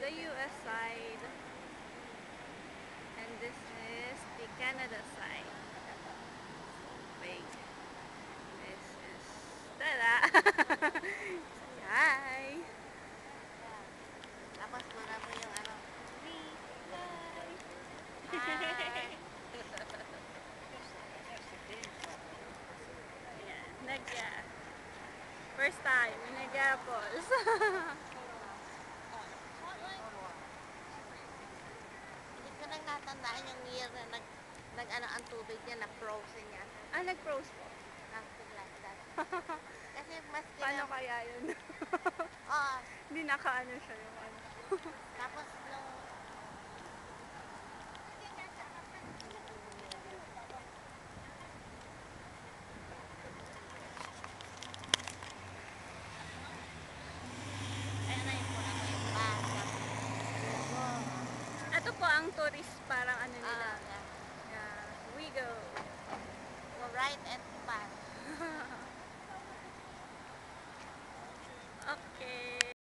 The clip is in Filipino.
the US side. And this is the Canada side. Wait. This is... Tada! Say hi! Tapos muna mo yung ano. Hi! Hi! Ayan, Nagya. First time in Nagya Falls. Hindi ko nang natandaan yung year na nag-ano ang tubig niya, na-frozen niya. Nag-pros po. Something like that. Kasi mas Paano kaya yun? Oo. Hindi nakaano siya yung ano. Tapos nung ayun na yung muna mo yung bag. Ito po ang tourist, parang ano nila. Yeah. Yeah. We go. Go right and fast. Okay.